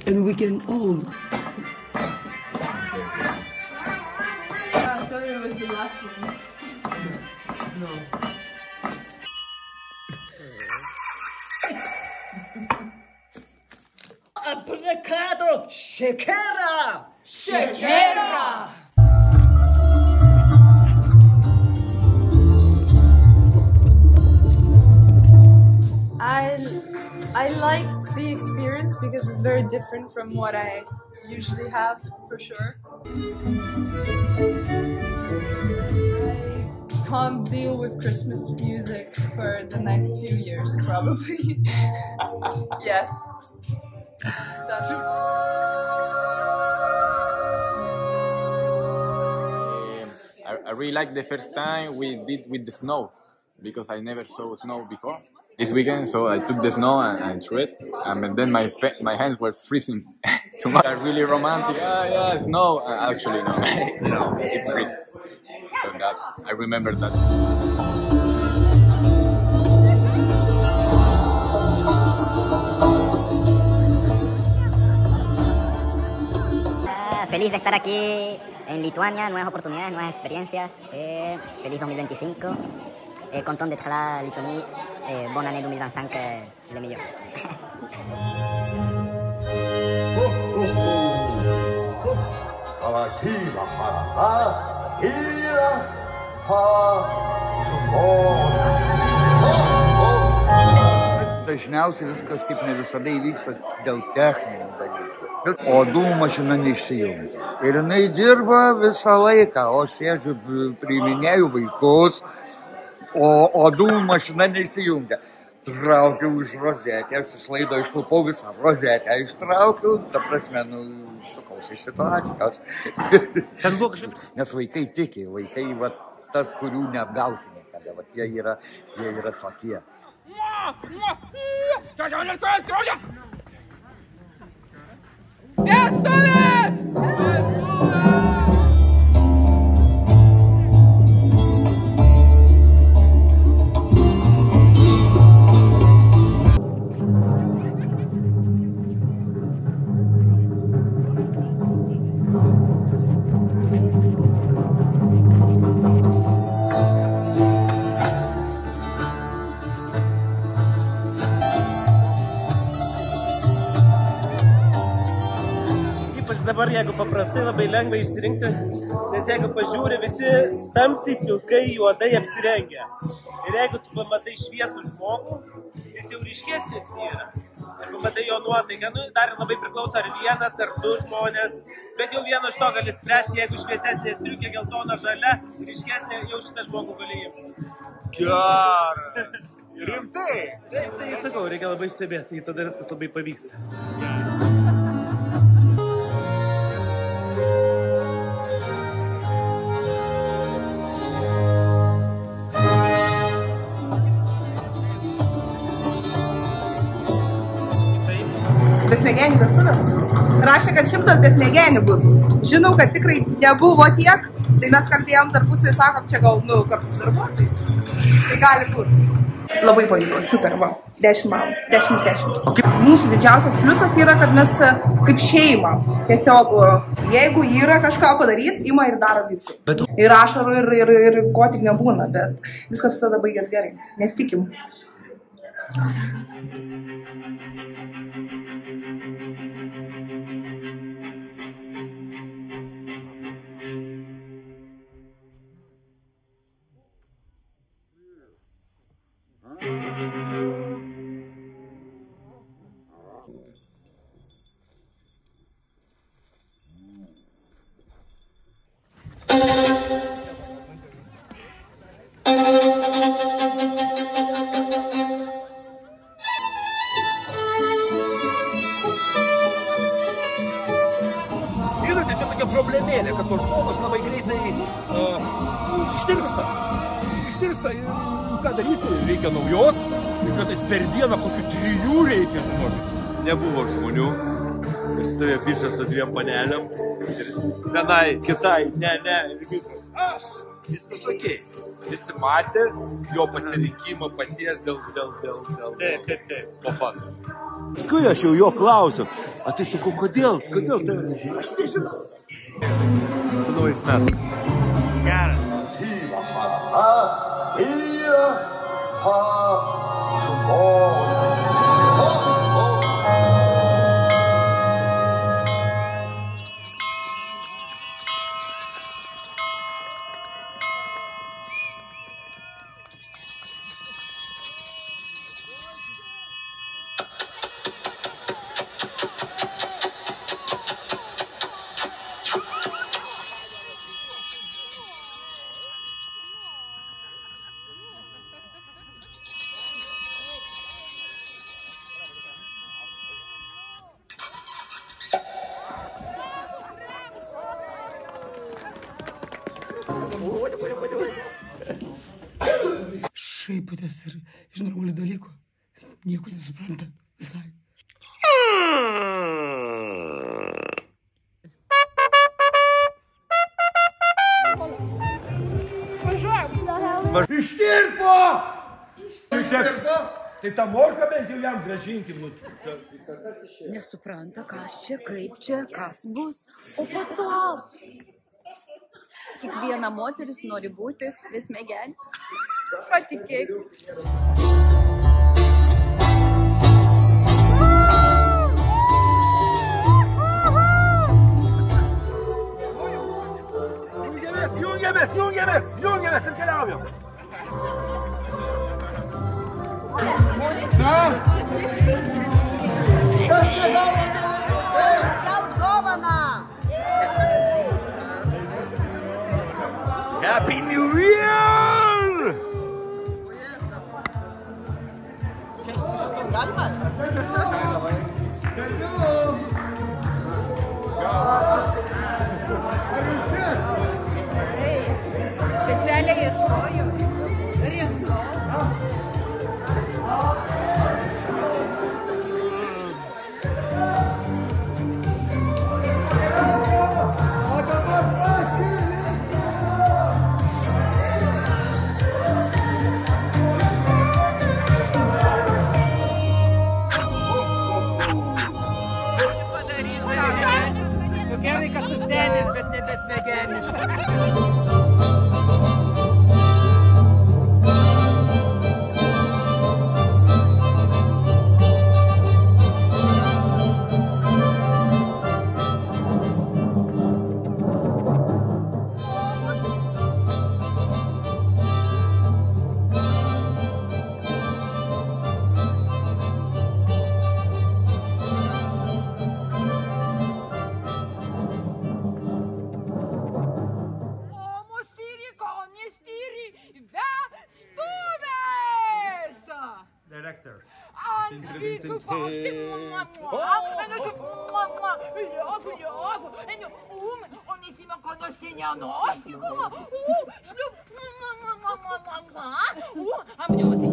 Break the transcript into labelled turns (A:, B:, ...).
A: And we can all.
B: I thought it was the last one.
A: No.
C: Applicado Shakira!
B: Shakira! I liked the experience because it's very different from what I usually have, for sure. I can't deal with Christmas music for the next few years, probably. Yes. That's
D: I really like the first time we did with the snow, because I never saw snow before. This weekend, so I took the snow and threw it, and then my hands were freezing too much. Really romantic. Yeah, snow. Actually, no, it freezes. So that I remember that.
E: Feliz de estar aquí en Lituania, nuevas oportunidades, nuevas experiencias. Feliz 2025. Content d'être là, Lituanie. Bonne année 2025, le meilleur.
F: Dažniausiai viskas kaip ne visada įvyksta dėl techninių dalykų. O dūmų mašina neišsijungia. Ir jinai dirba visą laiką, o sėdžiu, priiminėju vaikus, o dūmų mašina neįsijungia. Traukiau iš rozetės, iš laido išlupau visą rozetę, ištraukiau, ta prasme, sukausi iš situacijos. Nes vaikai tiki, vaikai, va, tas, kurių neapgausi niekada, va, jie yra tokie.
C: Dabar jeigu paprastai labai lengva išsirinkti, nes jeigu pažiūri, visi tamsiai, pilkai, juodai apsirengia. Ir jeigu tu pamatai šviesų žmogų, jis jau ryškesnis yra. Ir pamatai jo nuotaiką, dar labai priklauso ar vienas, ar du žmonės. Bet jau vieno iš to gali spręsti, jeigu šviesesnė striukė, geltona, žalia, ryškesnė, jau šitą žmogų gali imti.
G: Geras! Rimtai?
C: Taip, tai sakau, reikia labai stebėti, tada viskas labai pavyksta.
H: Besmėgėjant vestuvės.
B: Rašė, kad 100 besmėgenių bus. Žinau, kad tikrai nebuvo tiek, tai mes kalbėjom tarpusai, sakom, čia gal, kartu su darbuotojais. Tai gali būti. Labai pavyko, super, va. 10 balų, 10. Mūsų didžiausias pliusas yra, kad mes kaip šeima. Tiesiog, jeigu yra kažką padaryti, ima ir daro visi. Ir ašarų, ir ko tik nebūna, bet viskas visada baigės gerai. Nes tikim.
H: Problemėlė, kad tos žmogus labai greitai ištirpsta. Ir ką darysi, reikia naujos, ir kartais per dieną kokių 3 reikia, žinokit. Nebuvo žmonių, ir stovėjo bičas su 2 panelėm, ir vienai, kitai, ne, ir kitas, aš, viskas okei. Visi matė jo pasirinkimą paties dėl papasų. Paskui aš jau jo klausiu, a tai sakau, kodėl tai, aš nežinau. Su naujais metais. Geras.
A: Šaipotės ir iš normalių dalykų. Nieko nesuprantat visai.
H: Ištirpo! Tai tą morką bent jau jam grąžinkim.
I: Nesupranta, kas čia, kaip čia, kas bus. O po to kiekviena moteris nori būti besmėgenė. Patikėk.
H: Jungiamės ir keliaujam. Happy New Year! Čia šitą galima?
I: Specialiai ieškoju. Rinkau.
C: Gerai, kad tu senis, bet nebesmegenis.
H: Director.
I: Обнялся.